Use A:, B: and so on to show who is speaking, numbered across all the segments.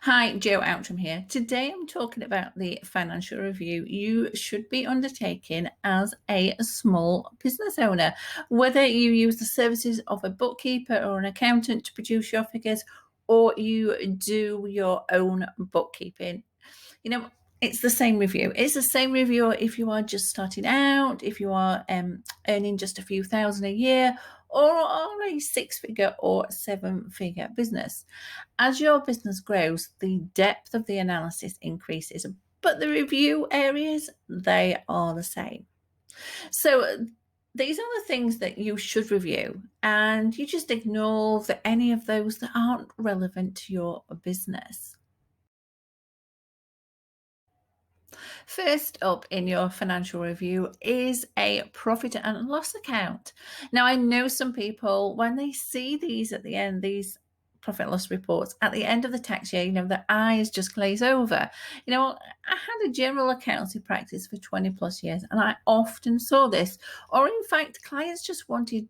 A: Hi, Joe Outram here. Today I'm talking about the financial review you should be undertaking as a small business owner. Whether you use the services of a bookkeeper or an accountant to produce your figures, or you do your own bookkeeping. You know, it's the same review. It's the same review if you are just starting out, if you are earning just a few thousand a year, or are a six-figure or seven-figure business. As your business grows, the depth of the analysis increases, but the review areas, they are the same. So these are the things that you should review, and you just ignore any of those that aren't relevant to your business. First up in your financial review is a profit and loss account. Now, I know some people, when they see these at the end, these profit and loss reports at the end of the tax year, their eyes just glaze over. I had a general accounting practice for 20 plus years, and I often saw this, or in fact, clients just wanted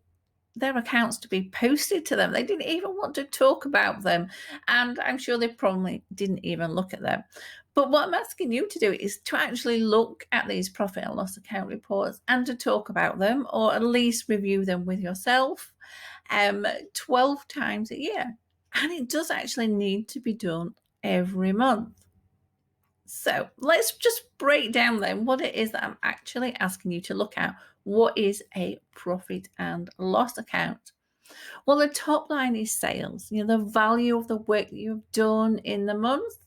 A: their accounts to be posted to them. They didn't even want to talk about them. And I'm sure they probably didn't even look at them. But what I'm asking you to do is to actually look at these profit and loss account reports and to talk about them, or at least review them with yourself 12 times a year. And it does actually need to be done every month. So let's just break down then what it is that I'm actually asking you to look at. What is a profit and loss account? Well, the top line is sales, the value of the work that you've done in the month.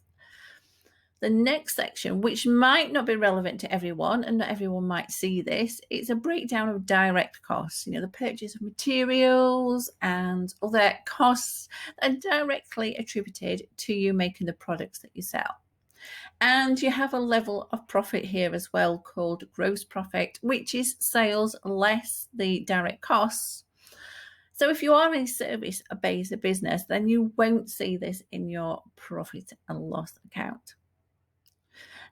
A: The next section, which might not be relevant to everyone, and not everyone might see this, it's a breakdown of direct costs, the purchase of materials and other costs that are directly attributed to you making the products that you sell. And you have a level of profit here as well called gross profit, which is sales less the direct costs. So if you are a service-based business, then you won't see this in your profit and loss account.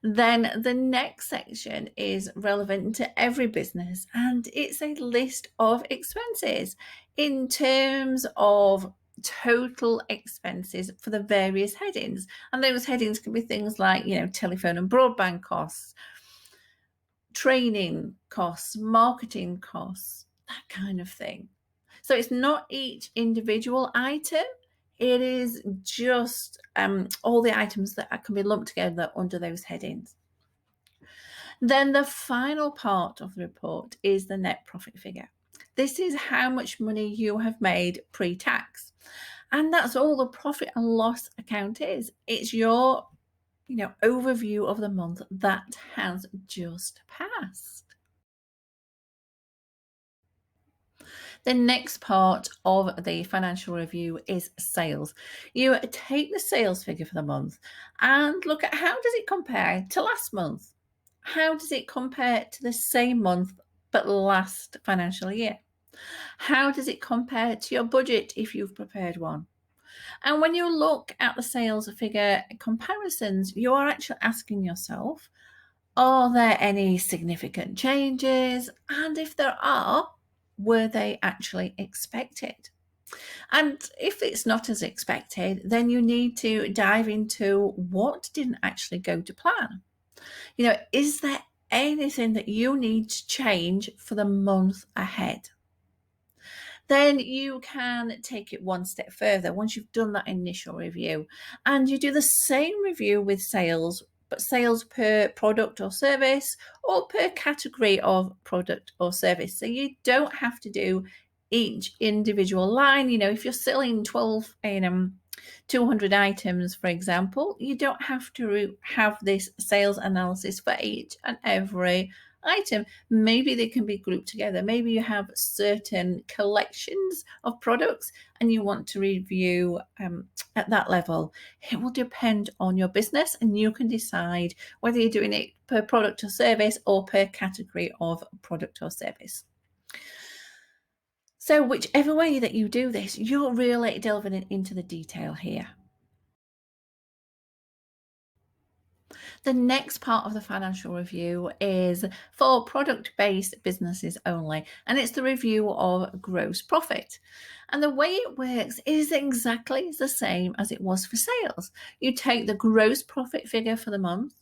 A: Then the next section is relevant to every business, and it's a list of expenses in terms of total expenses for the various headings. And those headings can be things like, telephone and broadband costs, training costs, marketing costs, that kind of thing. So it's not each individual item. It is just all the items that can be lumped together under those headings. Then the final part of the report is the net profit figure. This is how much money you have made pre-tax. And that's all the profit and loss account is. It's your, overview of the month that has just passed. The next part of the financial review is sales. You take the sales figure for the month and look at how does it compare to last month? How does it compare to the same month but last financial year? How does it compare to your budget if you've prepared one? And when you look at the sales figure comparisons, you are actually asking yourself, are there any significant changes? And if there are, were they actually expected? And if it's not as expected, then you need to dive into what didn't actually go to plan. Is there anything that you need to change for the month ahead? Then you can take it one step further once you've done that initial review, and you do the same review with sales, but sales per product or service or per category of product or service. So you don't have to do each individual line. If you're selling 200 items, for example, you don't have to have this sales analysis for each and every item. Maybe they can be grouped together. Maybe you have certain collections of products and you want to review at that level. It will depend on your business, and you can decide whether you're doing it per product or service or per category of product or service. So whichever way that you do this, you're really delving into the detail here. The next part of the financial review is for product-based businesses only, and it's the review of gross profit. And the way it works is exactly the same as it was for sales. You take the gross profit figure for the month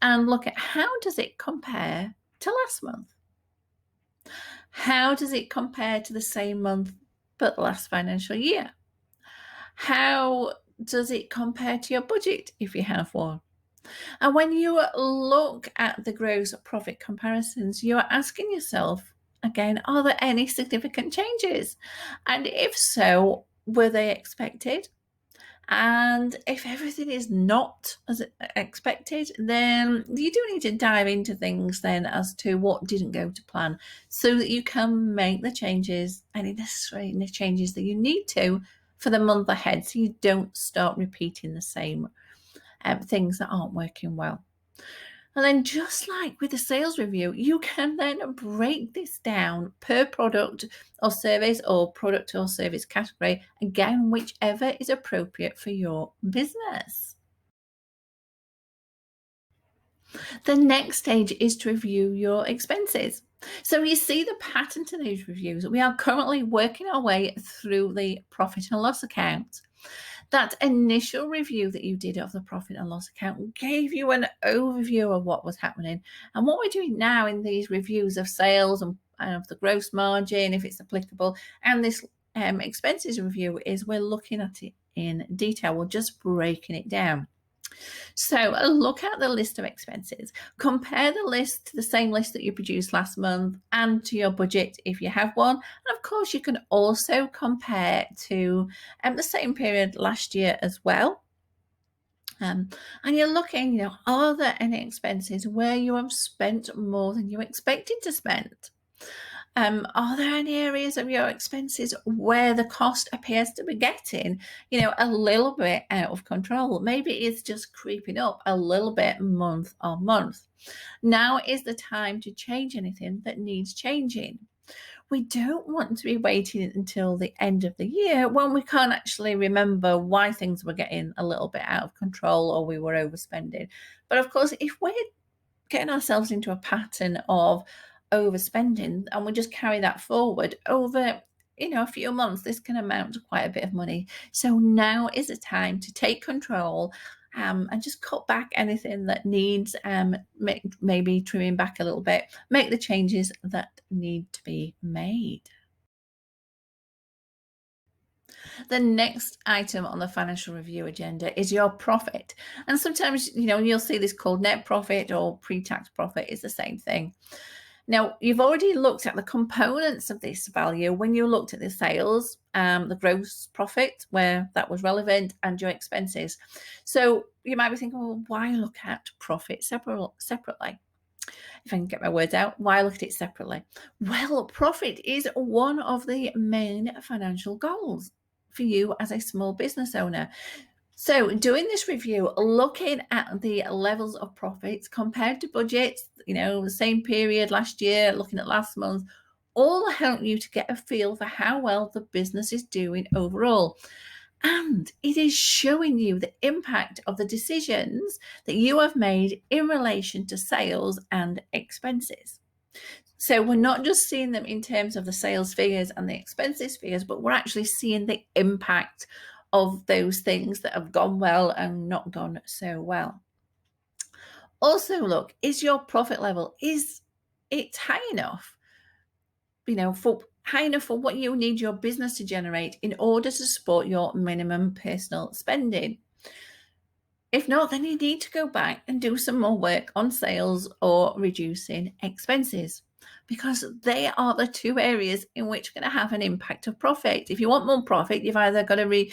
A: and look at how does it compare to last month? How does it compare to the same month but last financial year? How does it compare to your budget if you have one? And when you look at the gross profit comparisons, you're asking yourself again, are there any significant changes? And if so, were they expected? And if everything is not as expected, then you do need to dive into things then as to what didn't go to plan so that you can make the changes, any necessary changes that you need to for the month ahead so you don't start repeating the same things that aren't working well. And then just like with the sales review, you can then break this down per product or service or product or service category, again, whichever is appropriate for your business. The next stage is to review your expenses. So you see the pattern to these reviews. We are currently working our way through the profit and loss account. That initial review that you did of the profit and loss account gave you an overview of what was happening. And what we're doing now in these reviews of sales and of the gross margin, if it's applicable, and this expenses review is we're looking at it in detail. We're just breaking it down. So look at the list of expenses. Compare the list to the same list that you produced last month and to your budget if you have one. And of course, you can also compare to the same period last year as well. And you're looking, are there any expenses where you have spent more than you expected to spend? Are there any areas of your expenses where the cost appears to be getting, a little bit out of control? Maybe it's just creeping up a little bit month on month. Now is the time to change anything that needs changing. We don't want to be waiting until the end of the year when we can't actually remember why things were getting a little bit out of control or we were overspending. But of course, if we're getting ourselves into a pattern of overspending and we just carry that forward over a few months, this can amount to quite a bit of money. So now is the time to take control and just cut back anything that needs maybe trimming back a little bit, make the changes that need to be made. The next item on the financial review agenda is your profit. And sometimes, you'll see this called net profit or pre-tax profit. It's the same thing. Now, you've already looked at the components of this value when you looked at the sales, the gross profit, where that was relevant, and your expenses. So you might be thinking, well, why look at profit separately? If I can get my words out, why look at it separately? Well, profit is one of the main financial goals for you as a small business owner. So doing this review, looking at the levels of profits compared to budgets, the same period last year, looking at last month, all help you to get a feel for how well the business is doing overall. And it is showing you the impact of the decisions that you have made in relation to sales and expenses. So we're not just seeing them in terms of the sales figures and the expenses figures, but we're actually seeing the impact of those things that have gone well and not gone so well. Also, look, is your profit level, is it high enough? High enough for what you need your business to generate in order to support your minimum personal spending. If not, then you need to go back and do some more work on sales or reducing expenses, because they are the two areas in which are going to have an impact of profit. If you want more profit, you've either got to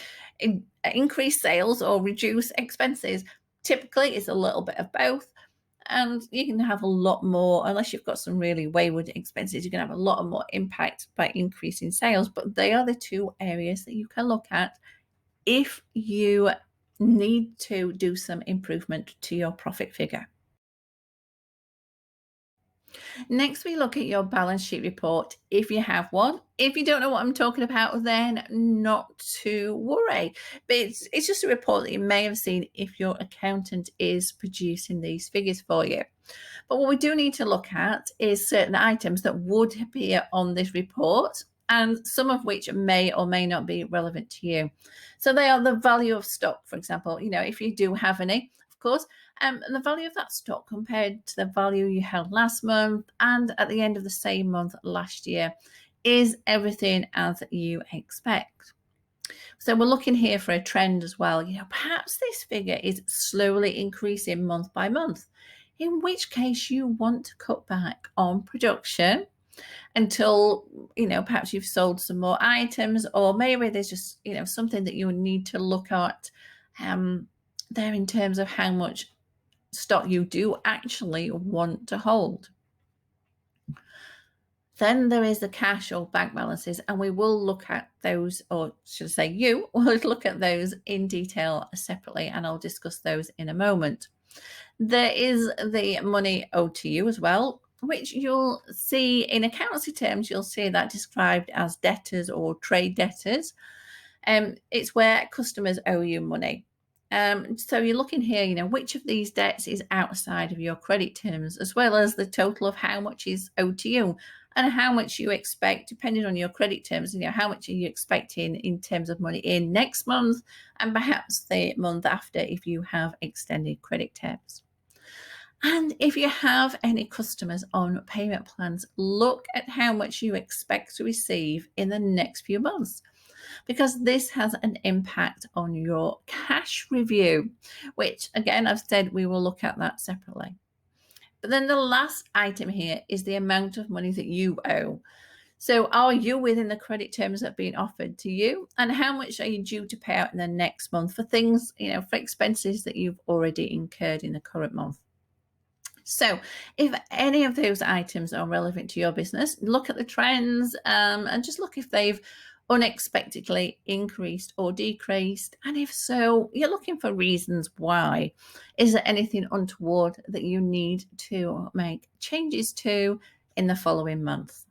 A: increase sales or reduce expenses. Typically, it's a little bit of both. And you can have a lot more, unless you've got some really wayward expenses, you can have a lot more impact by increasing sales. But they are the two areas that you can look at if you need to do some improvement to your profit figure. Next, we look at your balance sheet report if you have one. If you don't know what I'm talking about, then not to worry. But it's just a report that you may have seen if your accountant is producing these figures for you. But what we do need to look at is certain items that would appear on this report, and some of which may or may not be relevant to you. So they are the value of stock, for example. If you do have any, of course, the value of that stock compared to the value you held last month and at the end of the same month last year. Is everything as you expect? So we're looking here for a trend as well. Perhaps this figure is slowly increasing month by month, in which case you want to cut back on production until, perhaps you've sold some more items, or maybe there's just, something that you need to look at there in terms of how much stock you do actually want to hold. Then there is the cash or bank balances, and we will look at those, or should I say you will look at those in detail separately, and I'll discuss those in a moment. There is the money owed to you as well, which you'll see in accountancy terms, you'll see that described as debtors or trade debtors. It's where customers owe you money. So you're looking here, which of these debts is outside of your credit terms, as well as the total of how much is owed to you and how much you expect, depending on your credit terms, how much are you expecting in terms of money in next month and perhaps the month after if you have extended credit terms. And if you have any customers on payment plans, look at how much you expect to receive in the next few months, because this has an impact on your cash review, which again, I've said we will look at that separately. But then the last item here is the amount of money that you owe. So are you within the credit terms that have been offered to you? And how much are you due to pay out in the next month for things, for expenses that you've already incurred in the current month? So if any of those items are relevant to your business, look at the trends and just look if they've unexpectedly increased or decreased. And if so, you're looking for reasons why. Is there anything untoward that you need to make changes to in the following month?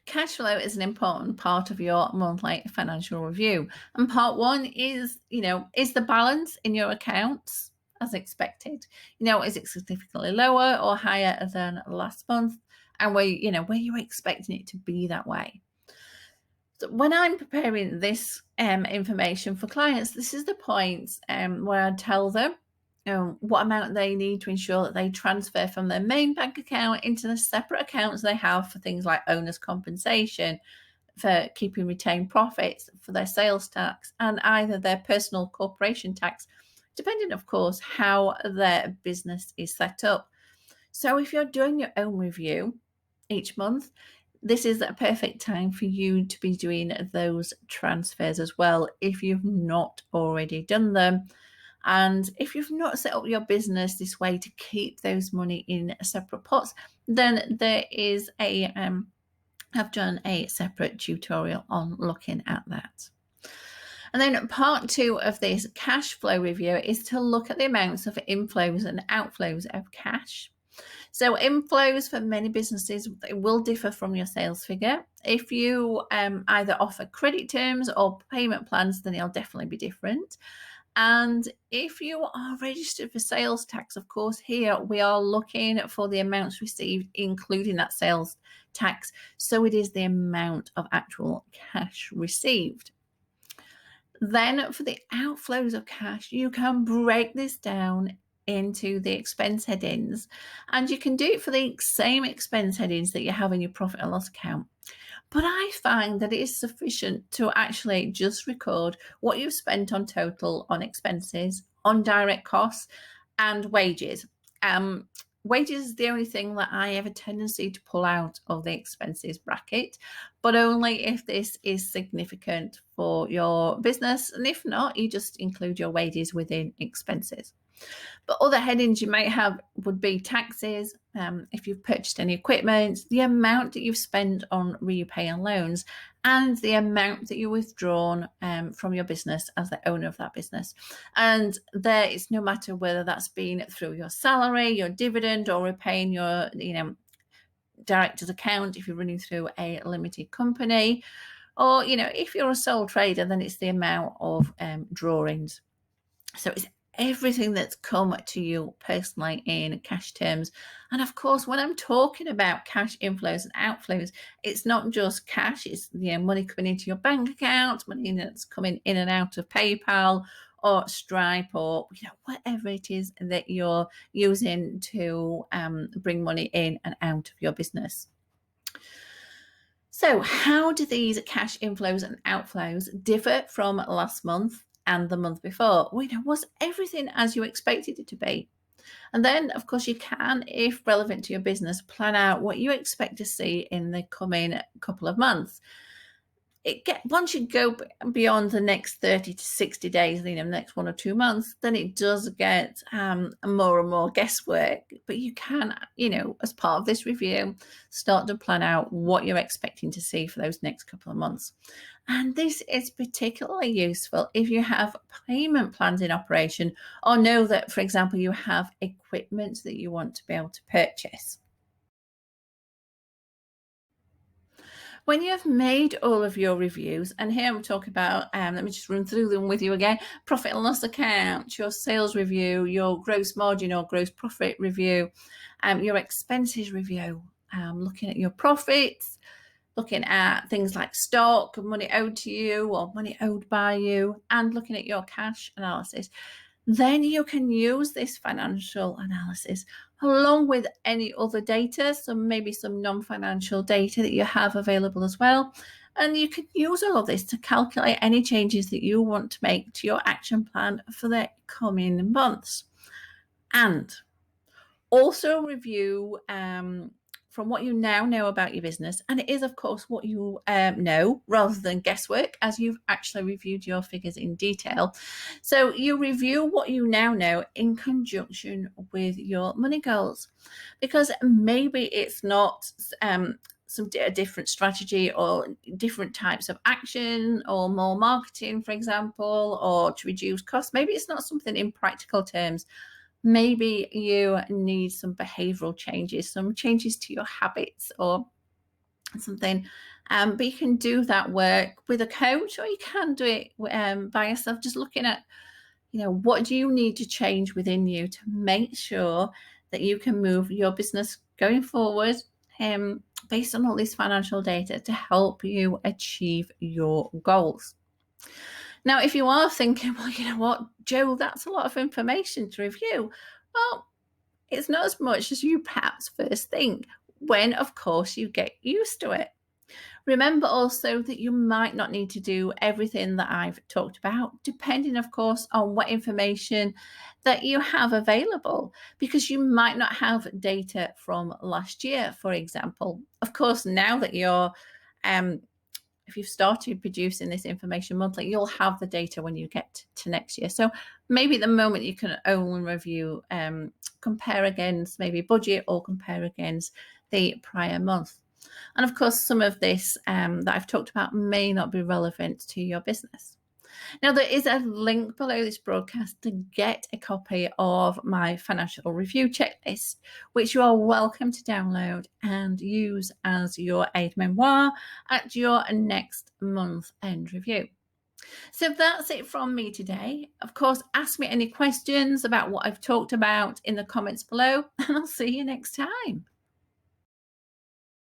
A: Cash flow is an important part of your monthly financial review. And part one is, is the balance in your accounts as expected? Is it significantly lower or higher than last month? And where you're expecting it to be that way. So when I'm preparing this information for clients, this is the point where I tell them what amount they need to ensure that they transfer from their main bank account into the separate accounts they have for things like owner's compensation, for keeping retained profits, for their sales tax, and either their personal corporation tax, depending, of course, how their business is set up. So if you're doing your own review each month, this is a perfect time for you to be doing those transfers as well if you've not already done them. And if you've not set up your business this way to keep those money in separate pots, then there is I've done a separate tutorial on looking at that. And then part two of this cash flow review is to look at the amounts of inflows and outflows of cash. So inflows for many businesses will differ from your sales figure. If you either offer credit terms or payment plans, then it'll definitely be different. And if you are registered for sales tax, of course, here we are looking for the amounts received, including that sales tax. So it is the amount of actual cash received. Then for the outflows of cash, you can break this down into the expense headings, and you can do it for the same expense headings that you have in your profit and loss account. But I find that it is sufficient to actually just record what you've spent on total on expenses, on direct costs, and wages. Wages is the only thing that I have a tendency to pull out of the expenses bracket, but only if this is significant for your business. And if not, you just include your wages within expenses. But other headings you might have would be taxes, if you've purchased any equipment, the amount that you've spent on repaying loans, and the amount that you withdrawn from your business as the owner of that business. And there, it's no matter whether that's been through your salary, your dividend, or repaying your, director's account if you're running through a limited company, or if you're a sole trader, then it's the amount of drawings. So it's everything that's come to you personally in cash terms. And of course, when I'm talking about cash inflows and outflows, it's not just cash, it's money coming into your bank account, money that's coming in and out of PayPal or Stripe, or whatever it is that you're using to bring money in and out of your business. So how do these cash inflows and outflows differ from last month and the month before? Was everything as you expected it to be? And then, of course, you can, if relevant to your business, plan out what you expect to see in the coming couple of months. Once you go beyond the next 30 to 60 days, the next 1 or 2 months, then it does get more and more guesswork. But you can, as part of this review, start to plan out what you're expecting to see for those next couple of months. And this is particularly useful if you have payment plans in operation, or know that, for example, you have equipment that you want to be able to purchase. When you have made all of your reviews, and here I'm talking about, let me just run through them with you again: profit and loss account, your sales review, your gross margin or gross profit review, your expenses review, looking at your profits, looking at things like stock, money owed to you or money owed by you, and looking at your cash analysis. Then you can use this financial analysis along with any other data, maybe some non-financial data that you have available as well. And you can use all of this to calculate any changes that you want to make to your action plan for the coming months. And also review from what you now know about your business. And it is, of course, what you know, rather than guesswork, as you've actually reviewed your figures in detail. So you review what you now know in conjunction with your money goals, because maybe it's not a different strategy or different types of action or more marketing, for example, or to reduce costs. Maybe it's not something in practical terms. Maybe you need some behavioral changes, some changes to your habits or something. But you can do that work with a coach, or you can do it by yourself, just looking at, what do you need to change within you to make sure that you can move your business going forward based on all this financial data to help you achieve your goals. Now, if you are thinking, well, you know what, Jo, that's a lot of information to review. Well, it's not as much as you perhaps first think, when, of course, you get used to it. Remember also that you might not need to do everything that I've talked about, depending, of course, on what information that you have available, because you might not have data from last year, for example. Of course, now that you're if you've started producing this information monthly, you'll have the data when you get to next year. So maybe at the moment you can only review, compare against maybe budget, or compare against the prior month. And of course, some of this that I've talked about may not be relevant to your business. Now, there is a link below this broadcast to get a copy of my financial review checklist, which you are welcome to download and use as your aide-memoire at your next month end review. So that's it from me today. Of course, ask me any questions about what I've talked about in the comments below, and I'll see you next time.